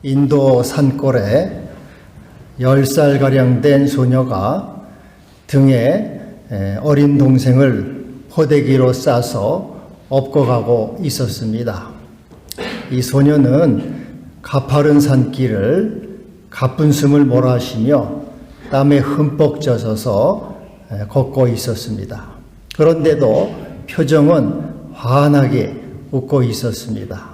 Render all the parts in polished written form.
인도 산골에 10살가량 된 소녀가 등에 어린 동생을 포대기로 싸서 업고 가고 있었습니다. 이 소녀는 가파른 산길을 가쁜 숨을 몰아쉬며 땀에 흠뻑 젖어서 걷고 있었습니다. 그런데도 표정은 환하게 웃고 있었습니다.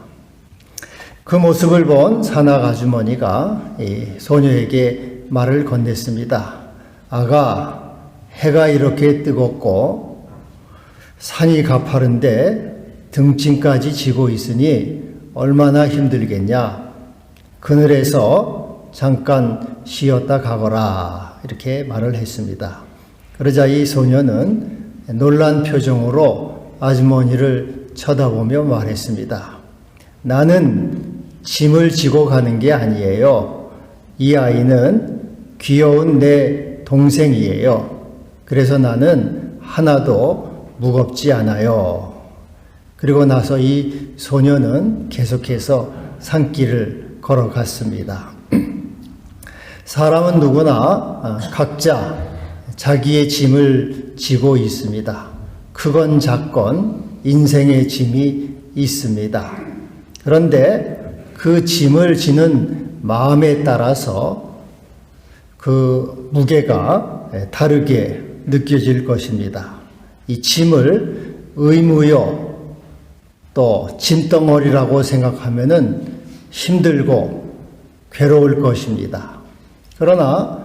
그 모습을 본 산악 아주머니가 이 소녀에게 말을 건넸습니다. 아가, 해가 이렇게 뜨겁고 산이 가파른데 등짐까지 지고 있으니 얼마나 힘들겠냐. 그늘에서 잠깐 쉬었다 가거라. 이렇게 말을 했습니다. 그러자 이 소녀는 놀란 표정으로 아주머니를 쳐다보며 말했습니다. 나는 짐을 지고 가는 게 아니에요. 이 아이는 귀여운 내 동생이에요. 그래서 나는 하나도 무겁지 않아요. 그리고 나서 이 소녀는 계속해서 산길을 걸어갔습니다. 사람은 누구나 각자 자기의 짐을 지고 있습니다. 크건 작건 인생의 짐이 있습니다. 그런데 그 짐을 지는 마음에 따라서 그 무게가 다르게 느껴질 것입니다. 이 짐을 의무요 또 짐덩어리라고 생각하면은 힘들고 괴로울 것입니다. 그러나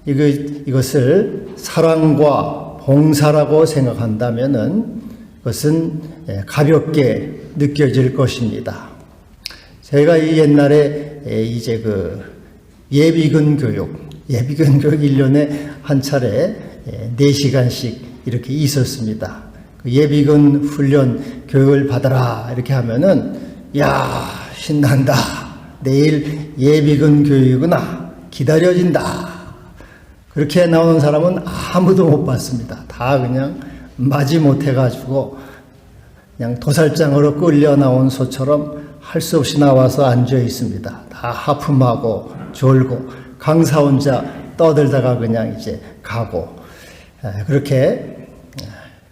이것을 사랑과 봉사라고 생각한다면은 그것은 가볍게 느껴질 것입니다. 제가 이 옛날에 이제 예비군 교육 1년에 한 차례 4시간씩 이렇게 있었습니다. 예비군 훈련 교육을 받아라 이렇게 하면은 야, 신난다. 내일 예비군 교육이구나. 기다려진다. 그렇게 나오는 사람은 아무도 못 봤습니다. 다 그냥 마지못해가지고 그냥 도살장으로 끌려 나온 소처럼 할 수 없이 나와서 앉아 있습니다. 다 하품하고 졸고 강사 혼자 떠들다가 그냥 이제 가고 그렇게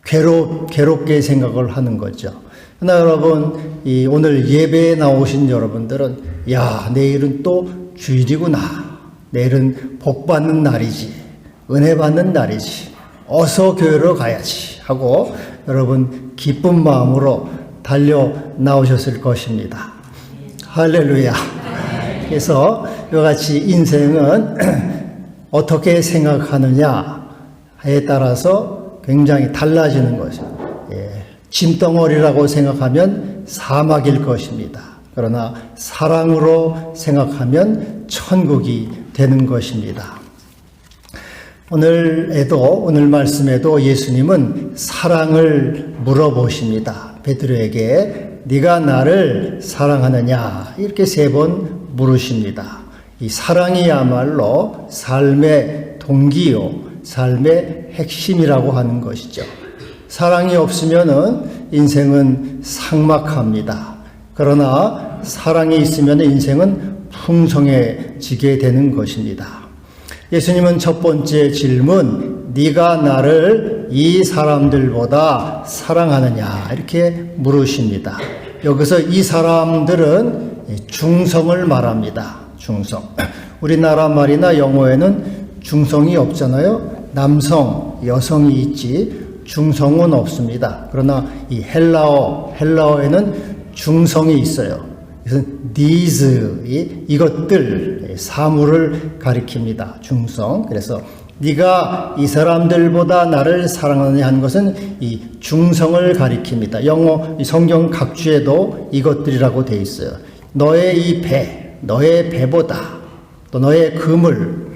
괴롭게 생각을 하는 거죠. 그러나 여러분, 오늘 예배에 나오신 여러분들은 야, 내일은 또 주일이구나. 내일은 복 받는 날이지. 은혜 받는 날이지. 어서 교회로 가야지 하고 여러분 기쁜 마음으로 달려 나오셨을 것입니다. 할렐루야. 그래서 이와 같이 인생은 어떻게 생각하느냐에 따라서 굉장히 달라지는 것이죠. 짐덩어리라고 생각하면 사막일 것입니다. 그러나 사랑으로 생각하면 천국이 되는 것입니다. 오늘 말씀에도 예수님은 사랑을 물어보십니다. 베드로에게 네가 나를 사랑하느냐 이렇게 3번 물으십니다. 이 사랑이야말로 삶의 동기요, 삶의 핵심이라고 하는 것이죠. 사랑이 없으면은 인생은 삭막합니다. 그러나 사랑이 있으면 인생은 풍성해지게 되는 것입니다. 예수님은 첫 번째 질문, 네가 나를 이 사람들보다 사랑하느냐 이렇게 물으십니다. 여기서 이 사람들은 중성을 말합니다. 중성. 우리나라 말이나 영어에는 중성이 없잖아요. 남성, 여성이 있지 중성은 없습니다. 그러나 이 헬라어에는 중성이 있어요. 그래서 these, 이것들, 사물을 가리킵니다. 중성. 그래서 네가 이 사람들보다 나를 사랑하느냐 하는 것은 이 중성을 가리킵니다. 영어 성경 각주에도 이것들이라고 되어 있어요. 너의 이 배, 너의 배보다, 또 너의 그물,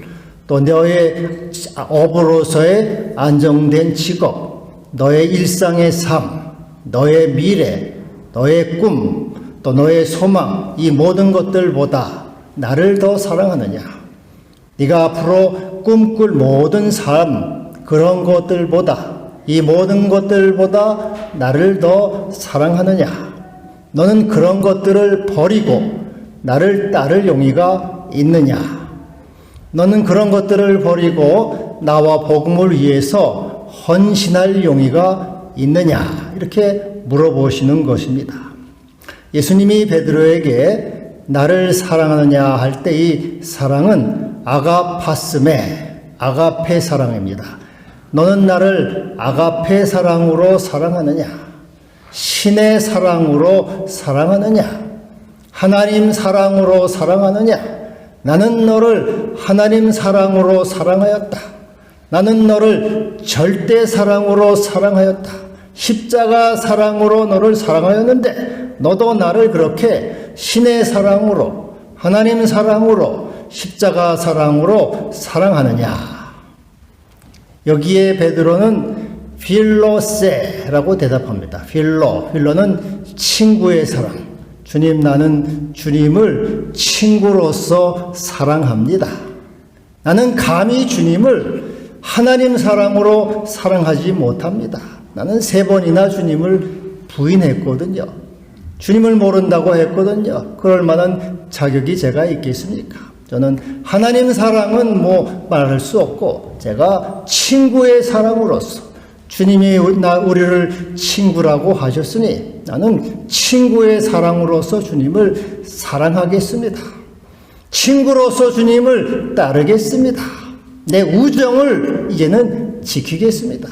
또 너의 업으로서의 안정된 직업, 너의 일상의 삶, 너의 미래, 너의 꿈, 또 너의 소망, 이 모든 것들보다 나를 더 사랑하느냐? 네가 앞으로 꿈꿀 모든 삶, 그런 것들보다, 이 모든 것들보다 나를 더 사랑하느냐? 너는 그런 것들을 버리고 나를 따를 용의가 있느냐? 너는 그런 것들을 버리고 나와 복음을 위해서 헌신할 용의가 있느냐? 이렇게 물어보시는 것입니다. 예수님이 베드로에게 나를 사랑하느냐 할 때 이 사랑은 아가파스메, 아가페 사랑입니다. 너는 나를 아가페 사랑으로 사랑하느냐? 신의 사랑으로 사랑하느냐? 하나님 사랑으로 사랑하느냐? 나는 너를 하나님 사랑으로 사랑하였다. 나는 너를 절대 사랑으로 사랑하였다. 십자가 사랑으로 너를 사랑하였는데 너도 나를 그렇게 신의 사랑으로, 하나님 사랑으로, 십자가 사랑으로 사랑하느냐? 여기에 베드로는 필로세라고 대답합니다. 필로는 친구의 사랑. 주님, 나는 주님을 친구로서 사랑합니다. 나는 감히 주님을 하나님 사랑으로 사랑하지 못합니다. 나는 3번이나 주님을 부인했거든요. 주님을 모른다고 했거든요. 그럴 만한 자격이 제가 있겠습니까? 저는 하나님 사랑은 뭐 말할 수 없고 제가 친구의 사랑으로서 주님이 우리를 친구라고 하셨으니 나는 친구의 사랑으로서 주님을 사랑하겠습니다. 친구로서 주님을 따르겠습니다. 내 우정을 이제는 지키겠습니다.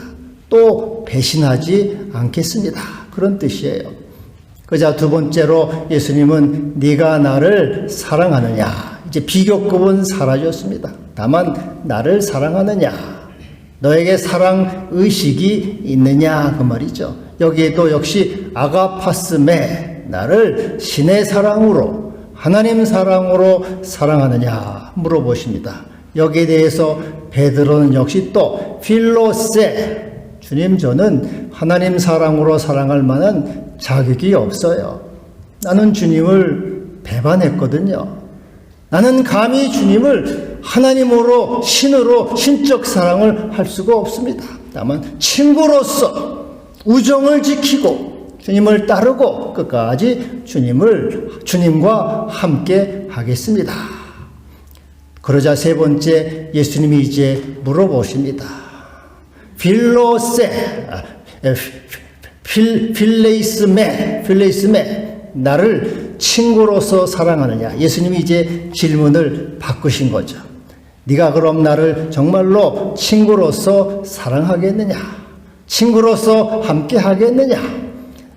또 배신하지 않겠습니다. 그런 뜻이에요. 그자 2번째로 예수님은 네가 나를 사랑하느냐? 이제 비교급은 사라졌습니다. 다만 나를 사랑하느냐? 너에게 사랑 의식이 있느냐? 그 말이죠. 여기에도 역시 아가파스메, 나를 신의 사랑으로, 하나님 사랑으로 사랑하느냐 물어보십니다. 여기에 대해서 베드로는 역시 또 필로세, 주님, 저는 하나님 사랑으로 사랑할 만한 자격이 없어요. 나는 주님을 배반했거든요. 나는 감히 주님을 하나님으로, 신으로 신적 사랑을 할 수가 없습니다. 다만 친구로서 우정을 지키고 주님을 따르고 끝까지 주님과 함께 하겠습니다. 그러자 3번째 예수님이 이제 물어보십니다. 필레이스메, 나를 친구로서 사랑하느냐? 예수님이 이제 질문을 바꾸신 거죠. 네가 그럼 나를 정말로 친구로서 사랑하겠느냐? 친구로서 함께 하겠느냐?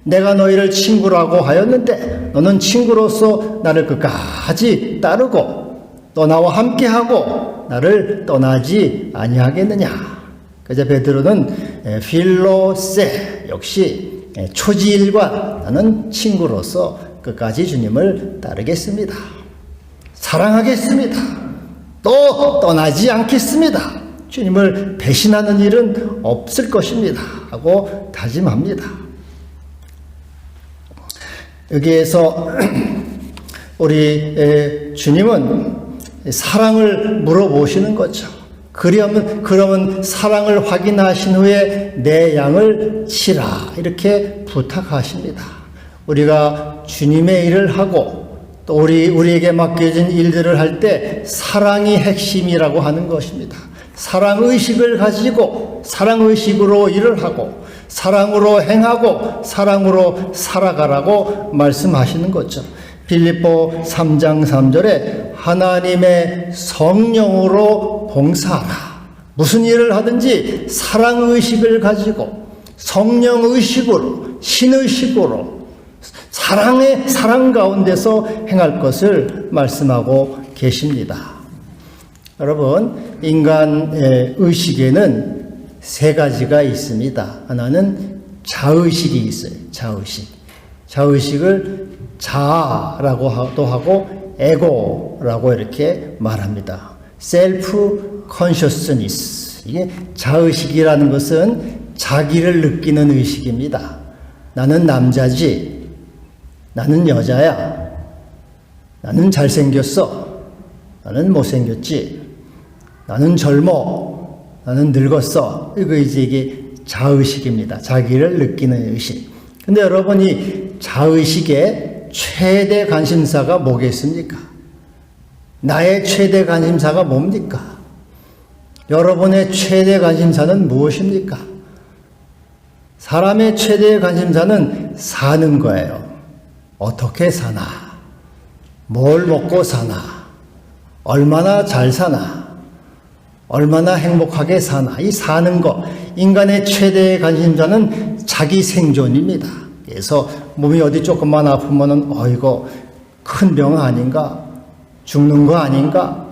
내가 너희를 친구라고 하였는데 너는 친구로서 나를 끝까지 따르고 또 나와 함께하고 나를 떠나지 아니하겠느냐? 그래서 베드로는 필로세, 역시 초지일관, 나는 친구로서 끝까지 주님을 따르겠습니다. 사랑하겠습니다. 또 떠나지 않겠습니다. 주님을 배신하는 일은 없을 것입니다. 하고 다짐합니다. 여기에서 우리 주님은 사랑을 물어보시는 거죠. 그러면 사랑을 확인하신 후에 내 양을 치라, 이렇게 부탁하십니다. 우리가 주님의 일을 하고 또 우리에게 맡겨진 일들을 할 때 사랑이 핵심이라고 하는 것입니다. 사랑의식을 가지고 사랑의식으로 일을 하고 사랑으로 행하고 사랑으로 살아가라고 말씀하시는 거죠. 빌립보 3장 3절에 하나님의 성령으로 봉사하라. 무슨 일을 하든지 사랑의식을 가지고 성령의식으로, 신의식으로 사랑 가운데서 행할 것을 말씀하고 계십니다. 여러분, 인간의 의식에는 3가지가 있습니다. 하나는 자의식이 있어요. 자의식을 자아라고도 하고 에고라고 이렇게 말합니다. 셀프 컨셔스니스. 이게 자의식이라는 것은 자기를 느끼는 의식입니다. 나는 남자지. 나는 여자야. 나는 잘생겼어. 나는 못생겼지. 나는 젊어. 나는 늙었어. 이게 자의식입니다. 자기를 느끼는 의식. 근데 여러분이 자의식에 최대 관심사가 뭐겠습니까? 나의 최대 관심사가 뭡니까? 여러분의 최대 관심사는 무엇입니까? 사람의 최대 관심사는 사는 거예요. 어떻게 사나? 뭘 먹고 사나? 얼마나 잘 사나? 얼마나 행복하게 사나? 이 사는 거. 인간의 최대 관심사는 자기 생존입니다. 그래서 몸이 어디 조금만 아프면은 이거 큰 병 아닌가? 죽는 거 아닌가?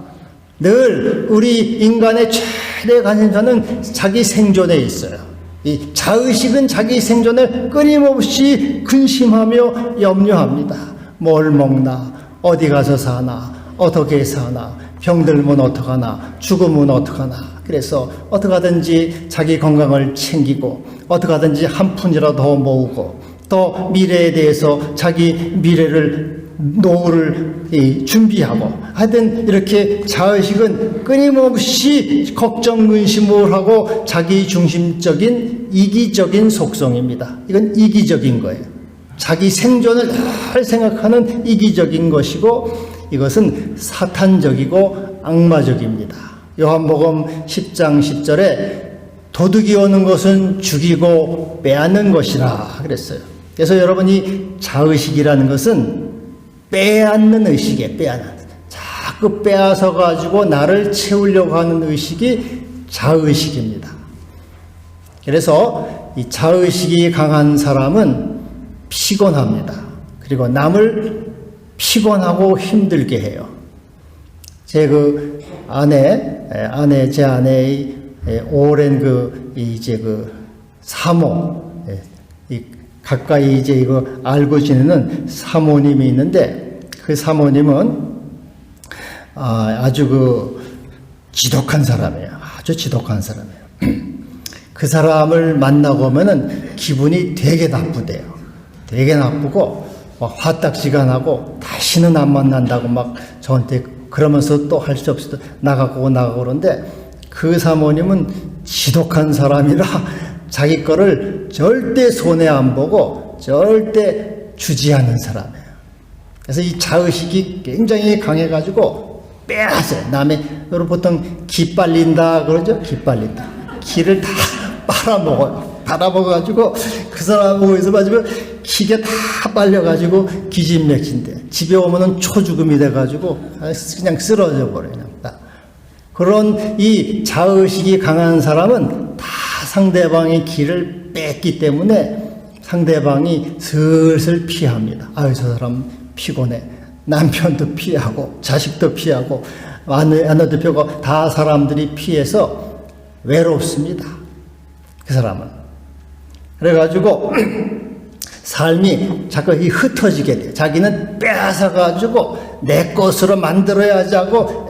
늘 우리 인간의 최대 관심사는 자기 생존에 있어요. 이 자의식은 자기 생존을 끊임없이 근심하며 염려합니다. 뭘 먹나? 어디 가서 사나? 어떻게 사나? 병들면 어떡하나? 죽으면 어떡하나? 그래서 어떻게 하든지 자기 건강을 챙기고 어떻게 하든지 한 푼이라도 더 모으고 또 미래에 대해서 자기 미래를 노후를 준비하고 하여튼 이렇게 자의식은 끊임없이 걱정 근심을 하고 자기 중심적인 이기적인 속성입니다. 이건 이기적인 거예요. 자기 생존을 늘 생각하는 이기적인 것이고 이것은 사탄적이고 악마적입니다. 요한복음 10장 10절에 도둑이 오는 것은 죽이고 빼앗는 것이라 그랬어요. 그래서 여러분이 자의식이라는 것은 빼앗는 의식이에요. 자꾸 빼앗아 가지고 나를 채우려고 하는 의식이 자의식입니다. 그래서 이 자의식이 강한 사람은 피곤합니다. 그리고 남을 피곤하고 힘들게 해요. 제 아내의 오랜 사모, 가까이 이거 알고 지내는 사모님이 있는데 그 사모님은 아주 지독한 사람이에요. 아주 지독한 사람이에요. 그 사람을 만나고 오면은 기분이 되게 나쁘대요. 되게 나쁘고 막 화딱지가 나고 다시는 안 만난다고 막 저한테 그러면서 또 할 수 없이 나가고 그러는데 그 사모님은 지독한 사람이라 자기 거를 절대 손에 안 보고 절대 주지 않는 사람이에요. 그래서 이 자의식이 굉장히 강해가지고 빼앗아요. 여러분 보통 기 빨린다 그러죠? 기 빨린다. 기를 다 빨아먹어요. 빨아먹어가지고 그 사람 보고서 맞으면 기가 다 빨려가지고 기진맥진데 집에 오면은 초죽음이 돼가지고 그냥 쓰러져 버려요. 그런 이 자의식이 강한 사람은 다 상대방의 기를 뺐기 때문에 상대방이 슬슬 피합니다. 저 사람 피곤해. 남편도 피하고 자식도 피하고 아내도 피하고 다 사람들이 피해서 외롭습니다. 그 사람은. 그래가지고 삶이 자꾸 흩어지게 돼요. 자기는 빼앗아가지고 내 것으로 만들어야지 하고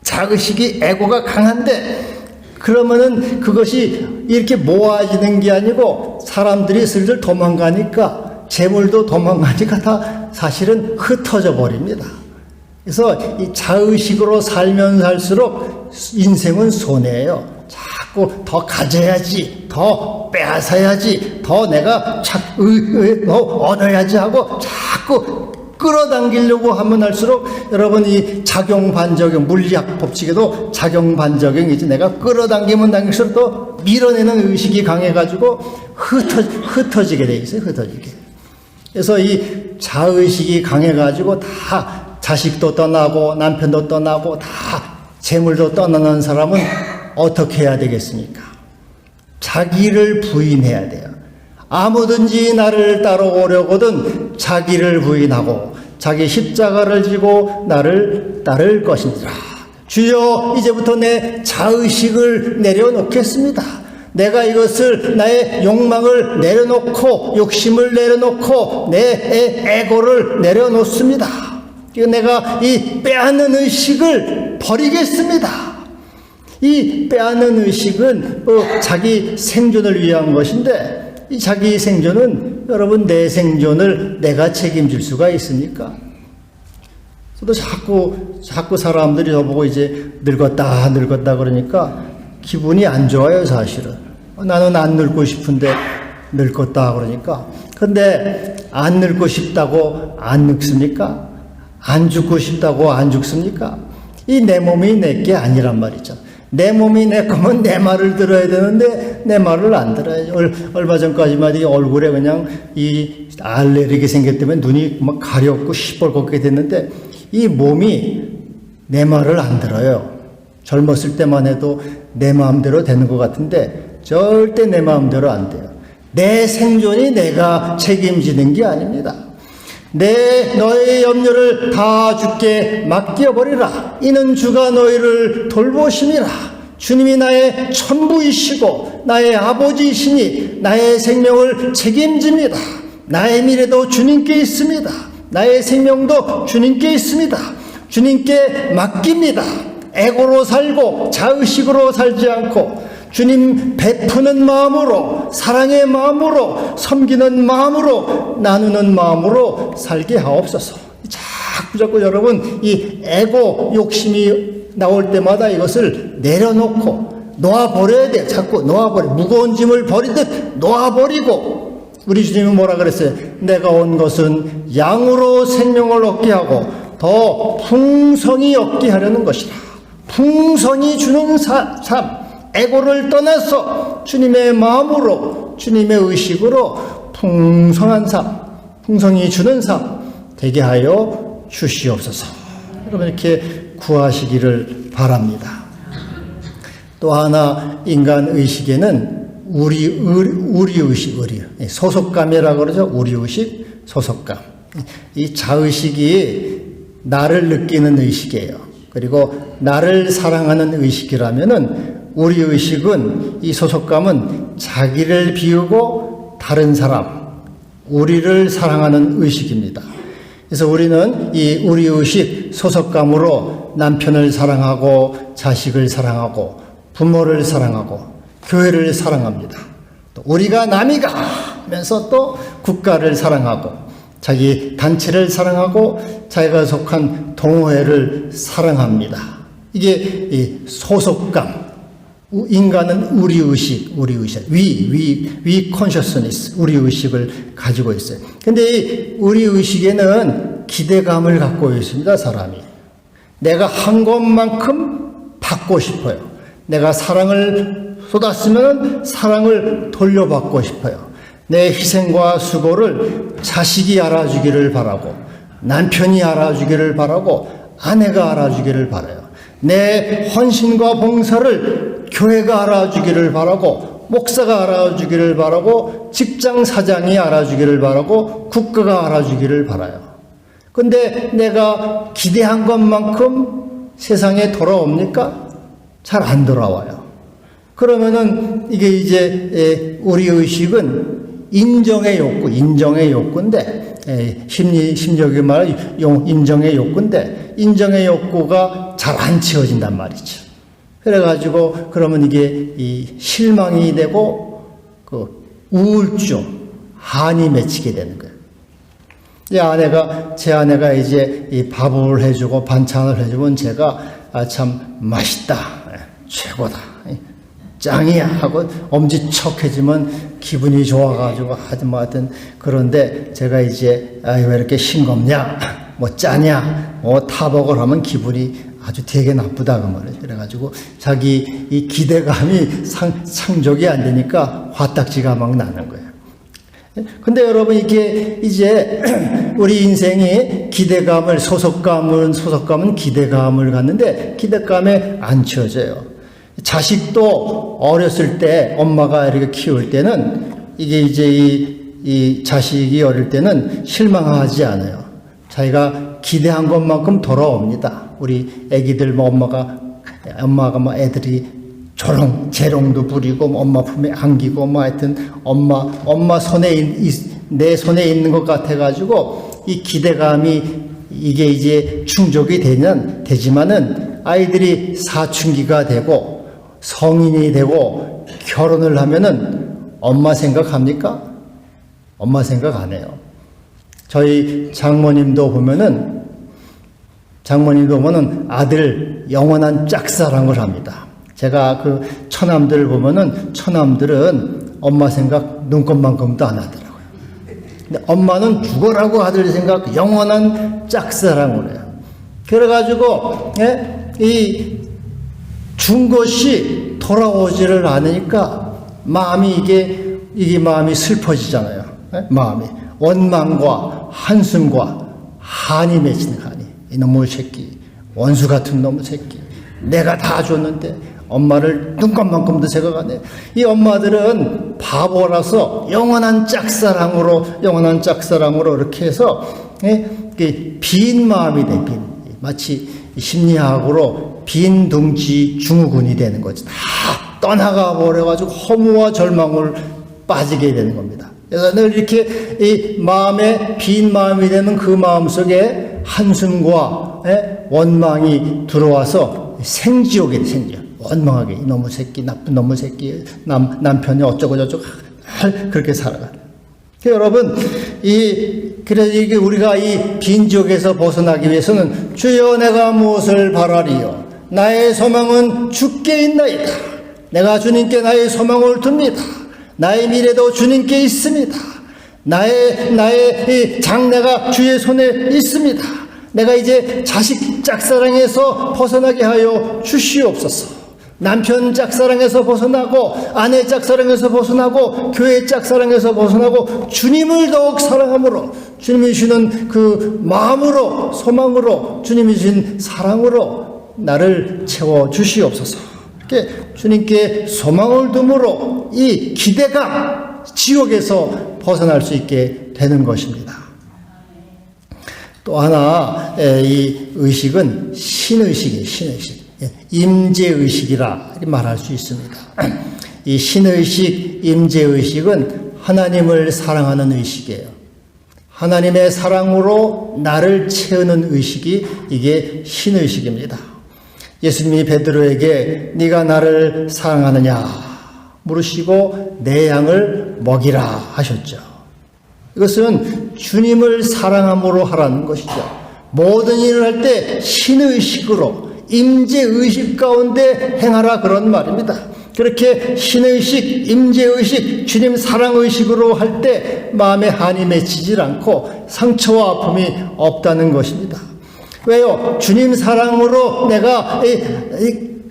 자의식이 에고가 강한데 그러면은 그것이 이렇게 모아지는 게 아니고 사람들이 슬슬 도망가니까 재물도 도망가니까 다 사실은 흩어져 버립니다. 그래서 이 자의식으로 살면 살수록 인생은 손해예요. 자꾸 더 가져야지, 더 빼앗아야지, 더 내가 더 얻어야지 하고 자꾸 끌어당기려고 하면 할수록 여러분 이 작용반작용 물리학 법칙에도 작용반작용이지 내가 끌어당기면 당길수록 또 밀어내는 의식이 강해가지고 흩어지게 돼 있어요. 흩어지게. 그래서 이 자의식이 강해가지고 다 자식도 떠나고 남편도 떠나고 다 재물도 떠나는 사람은 어떻게 해야 되겠습니까? 자기를 부인해야 돼요. 아무든지 나를 따라오려거든 자기를 부인하고 자기 십자가를 지고 나를 따를 것이니라. 주여 이제부터 내 자의식을 내려놓겠습니다. 내가 이것을 나의 욕망을 내려놓고 욕심을 내려놓고 내 에고를 내려놓습니다. 내가 이 빼앗는 의식을 버리겠습니다. 이 빼앗는 의식은 자기 생존을 위한 것인데 이 자기 생존은 여러분 내 생존을 내가 책임질 수가 있습니까? 저도 자꾸 사람들이 저보고 이제 늙었다 그러니까 기분이 안 좋아요, 사실은. 나는 안 늙고 싶은데 늙었다 그러니까 근데 안 늙고 싶다고 안 늙습니까? 안 죽고 싶다고 안 죽습니까? 이 내 몸이 내게 아니란 말이죠. 내 몸이 내 거면 내 말을 들어야 되는데 내 말을 안 들어요. 얼마 전까지만 이 얼굴에 그냥 이 알레르기 생겼기 때문에 눈이 막 가렵고 시뻘겋게 됐는데 이 몸이 내 말을 안 들어요. 젊었을 때만 해도 내 마음대로 되는 것 같은데 절대 내 마음대로 안 돼요. 내 생존이 내가 책임지는 게 아닙니다. 너의 염려를 다 주께 맡겨버리라. 이는 주가 너희를 돌보심이라. 주님이 나의 천부이시고 나의 아버지이시니 나의 생명을 책임집니다. 나의 미래도 주님께 있습니다. 나의 생명도 주님께 있습니다. 주님께 맡깁니다. 애고로 살고 자의식으로 살지 않고 주님 베푸는 마음으로, 사랑의 마음으로, 섬기는 마음으로, 나누는 마음으로 살게 하옵소서. 자꾸 여러분 이 애고 욕심이 나올 때마다 이것을 내려놓고 놓아버려야 돼. 자꾸 놓아버려. 무거운 짐을 버리듯 놓아버리고. 우리 주님은 뭐라 그랬어요? 내가 온 것은 양으로 생명을 얻게 하고 더 풍성히 얻게 하려는 것이라. 풍성히 주는 삶. 에고를 떠나서 주님의 마음으로, 주님의 의식으로 풍성한 삶, 풍성히 주는 삶 되게 하여 주시옵소서. 여러분 이렇게 구하시기를 바랍니다. 또 하나 인간 의식에는 우리 의식, 소속감이라고 그러죠. 우리 의식, 소속감. 이 자의식이 나를 느끼는 의식이에요. 그리고 나를 사랑하는 의식이라면은 우리 의식은, 이 소속감은 자기를 비우고 다른 사람, 우리를 사랑하는 의식입니다. 그래서 우리는 이 우리 의식, 소속감으로 남편을 사랑하고 자식을 사랑하고 부모를 사랑하고 교회를 사랑합니다. 또 우리가 남이가 하면서 또 국가를 사랑하고 자기 단체를 사랑하고 자기가 속한 동호회를 사랑합니다. 이게 이 소속감. 인간은 우리 의식, 위 consciousness, 우리 의식을 가지고 있어요. 근데 이 우리 의식에는 기대감을 갖고 있습니다, 사람이. 내가 한 것만큼 받고 싶어요. 내가 사랑을 쏟았으면 사랑을 돌려받고 싶어요. 내 희생과 수고를 자식이 알아주기를 바라고, 남편이 알아주기를 바라고, 아내가 알아주기를 바라요. 내 헌신과 봉사를 교회가 알아주기를 바라고, 목사가 알아주기를 바라고, 직장 사장이 알아주기를 바라고, 국가가 알아주기를 바라요. 근데 내가 기대한 것만큼 세상에 돌아옵니까? 잘 안 돌아와요. 그러면은 이게 이제 우리 의식은 인정의 욕구인데, 심리적인 말 인정의 욕구인데, 인정의 욕구가 잘 안 채워진단 말이죠. 그래가지고 그러면 이게 이 실망이 되고 그 우울증, 한이 맺히게 되는 거예요. 제 아내가 이제 이 밥을 해주고 반찬을 해주면 제가 참 맛있다, 최고다, 짱이야 하고 엄지척해지면 기분이 좋아가지고 하여튼 그런데 제가 이제 왜 이렇게 싱겁냐, 뭐 짜냐, 뭐 타박을 하면 기분이 아주 되게 나쁘다 그 말이에요. 그래가지고 자기 이 기대감이 상족이 안 되니까 화딱지가 막 나는 거예요. 근데 여러분 이게 이제 우리 인생이 기대감을, 소속감은 기대감을 갖는데 기대감에 안 채워져요. 자식도 어렸을 때 엄마가 이렇게 키울 때는 이게 이제 이 자식이 어릴 때는 실망하지 않아요. 자기가 기대한 것만큼 돌아옵니다. 우리 애기들 뭐 엄마가 뭐 애들이 재롱도 부리고 뭐 엄마 품에 안기고 뭐 하여튼 엄마 내 손에 있는 것 같아가지고 이 기대감이 이게 이제 충족이 되지만은 아이들이 사춘기가 되고 성인이 되고 결혼을 하면은 엄마 생각합니까? 엄마 생각 안 해요. 저희 장모님도 보면은 아들 영원한 짝사랑을 합니다. 제가 그 처남들 보면은 처남들은 엄마 생각 눈곱만큼도 안 하더라고요. 근데 엄마는 죽어라고 아들 생각, 영원한 짝사랑을 해요. 그래가지고, 이 준 것이 돌아오지를 않으니까 마음이 이게 마음이 슬퍼지잖아요. 마음이. 원망과 한숨과 한이 맺힌 한이. 이놈의 새끼. 원수 같은 놈의 새끼. 내가 다 줬는데 엄마를 눈곱만큼도 생각하네. 이 엄마들은 바보라서 영원한 짝사랑으로 이렇게 해서 빈 마음이 돼. 마치 심리학으로 빈 둥지 증후군이 되는 거지. 다 떠나가 버려가지고 허무와 절망을 빠지게 되는 겁니다. 그래서 늘 이렇게 이 마음에 빈 마음이 되는 그 마음 속에 한숨과 원망이 들어와서 생지옥이 돼. 생지옥. 원망하게 이놈의 새끼, 나쁜 놈의 새끼, 남편이 어쩌고 저쩌고 그렇게 살아가. 여러분, 그래서 이게 우리가 이 빈지옥에서 벗어나기 위해서는 주여 내가 무엇을 바라리요? 나의 소망은 주께 있나이다. 내가 주님께 나의 소망을 둡니다. 나의 미래도 주님께 있습니다. 나의 이 장래가 주의 손에 있습니다. 내가 이제 자식 짝사랑에서 벗어나게 하여 주시옵소서. 남편 짝사랑에서 벗어나고 아내 짝사랑에서 벗어나고 교회 짝사랑에서 벗어나고 주님을 더욱 사랑함으로 주님이 주시는 그 마음으로 소망으로 주님이 주신 사랑으로 나를 채워 주시옵소서. 이렇게 주님께 소망을 둠으로 이 기대가 지옥에서 벗어날 수 있게 되는 것입니다. 또 하나 이 의식은 신의식이에요. 신의식. 임재의식이라 말할 수 있습니다. 이 신의식, 임재의식은 하나님을 사랑하는 의식이에요. 하나님의 사랑으로 나를 채우는 의식이 이게 신의식입니다. 예수님이 베드로에게 네가 나를 사랑하느냐 물으시고 내 양을 먹이라 하셨죠. 이것은 주님을 사랑함으로 하라는 것이죠. 모든 일을 할 때 신의식으로 임재의식 가운데 행하라 그런 말입니다. 그렇게 신의식, 임재의식, 주님 사랑의식으로 할 때 마음에 한이 맺히질 않고 상처와 아픔이 없다는 것입니다. 왜요? 주님 사랑으로 내가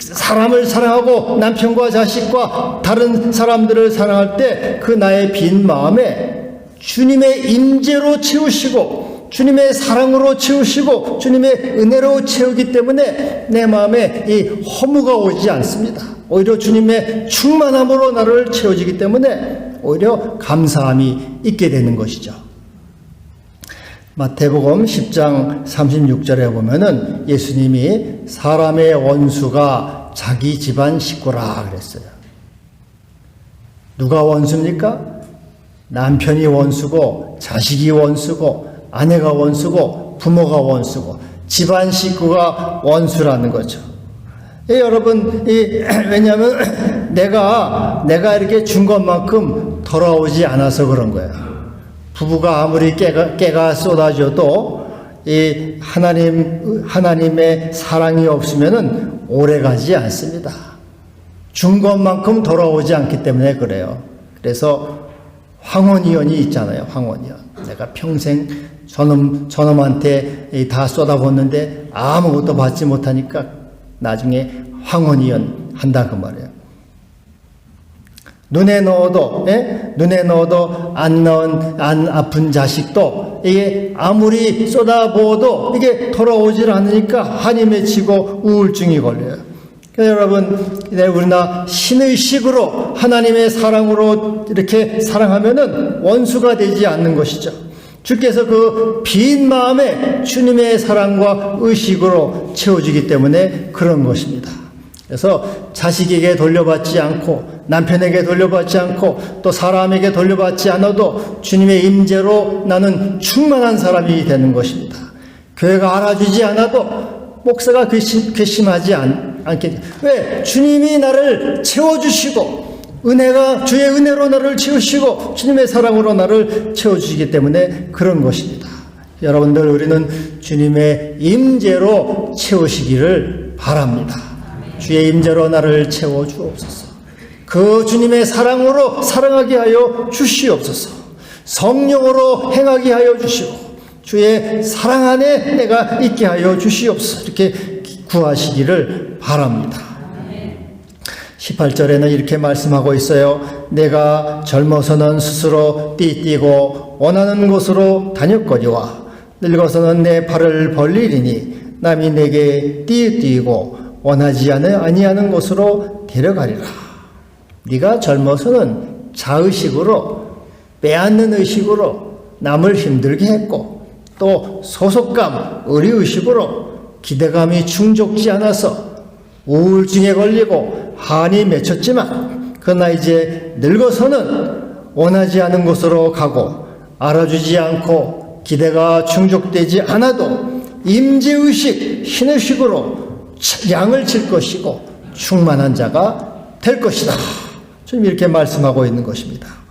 사람을 사랑하고 남편과 자식과 다른 사람들을 사랑할 때 그 나의 빈 마음에 주님의 임재로 채우시고 주님의 사랑으로 채우시고 주님의 은혜로 채우기 때문에 내 마음에 이 허무가 오지 않습니다. 오히려 주님의 충만함으로 나를 채워지기 때문에 오히려 감사함이 있게 되는 것이죠. 마태복음 10장 36절에 보면은 예수님이 사람의 원수가 자기 집안 식구라 그랬어요. 누가 원수입니까? 남편이 원수고 자식이 원수고 아내가 원수고 부모가 원수고 집안 식구가 원수라는 거죠. 여러분, 왜냐하면 내가 이렇게 준 것만큼 돌아오지 않아서 그런 거예요. 부부가 아무리 깨가 쏟아져도 이 하나님의 사랑이 없으면은 오래가지 않습니다. 준 것만큼 돌아오지 않기 때문에 그래요. 그래서 황혼이연이 있잖아요. 황혼이연. 내가 평생 저놈한테 다 쏟아붓는데 아무것도 받지 못하니까 나중에 황혼이연 한다 그 말이에요. 눈에 넣어도 안 아픈 자식도 이게 아무리 쏟아부어도 이게 돌아오질 않으니까 한이 맺히고 우울증이 걸려요. 그래서 여러분, 우리나 신의식으로 하나님의 사랑으로 이렇게 사랑하면은 원수가 되지 않는 것이죠. 주께서 그 빈 마음에 주님의 사랑과 의식으로 채워주기 때문에 그런 것입니다. 그래서 자식에게 돌려받지 않고 남편에게 돌려받지 않고 또 사람에게 돌려받지 않아도 주님의 임재로 나는 충만한 사람이 되는 것입니다. 교회가 알아주지 않아도 목사가 괘씸하지 않게. 왜? 주님이 나를 채워주시고 주의 은혜로 나를 채우시고 주님의 사랑으로 나를 채워주시기 때문에 그런 것입니다. 여러분들, 우리는 주님의 임재로 채우시기를 바랍니다. 주의 임재로 나를 채워주옵소서. 그 주님의 사랑으로 사랑하게 하여 주시옵소서. 성령으로 행하게 하여 주시고 주의 사랑 안에 내가 있게 하여 주시옵소서. 이렇게 구하시기를 바랍니다. 18절에는 이렇게 말씀하고 있어요. 내가 젊어서는 스스로 띠뛰고 원하는 곳으로 다녔거니와 늙어서는 내 발을 벌리리니 남이 내게 띠뛰고 원하지 아니하는 곳으로 데려가리라. 네가 젊어서는 자의식으로 빼앗는 의식으로 남을 힘들게 했고 또 소속감, 의리의식으로 기대감이 충족지 않아서 우울증에 걸리고 한이 맺혔지만 그러나 이제 늙어서는 원하지 않은 곳으로 가고 알아주지 않고 기대가 충족되지 않아도 임재의식, 신의식으로 양을 칠 것이고 충만한 자가 될 것이다. 주님 이렇게 말씀하고 있는 것입니다.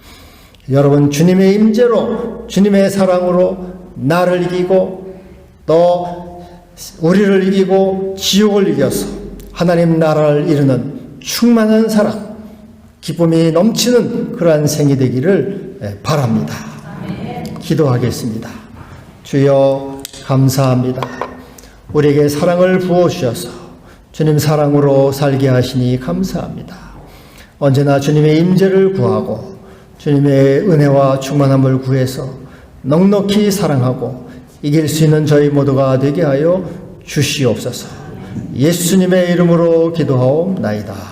여러분 주님의 임재로 주님의 사랑으로 나를 이기고 또 우리를 이기고 지옥을 이겨서 하나님 나라를 이루는 충만한 사랑, 기쁨이 넘치는 그러한 생이 되기를 바랍니다. 기도하겠습니다. 주여 감사합니다. 우리에게 사랑을 부어주셔서 주님 사랑으로 살게 하시니 감사합니다. 언제나 주님의 임재를 구하고 주님의 은혜와 충만함을 구해서 넉넉히 사랑하고 이길 수 있는 저희 모두가 되게 하여 주시옵소서. 예수님의 이름으로 기도하옵나이다.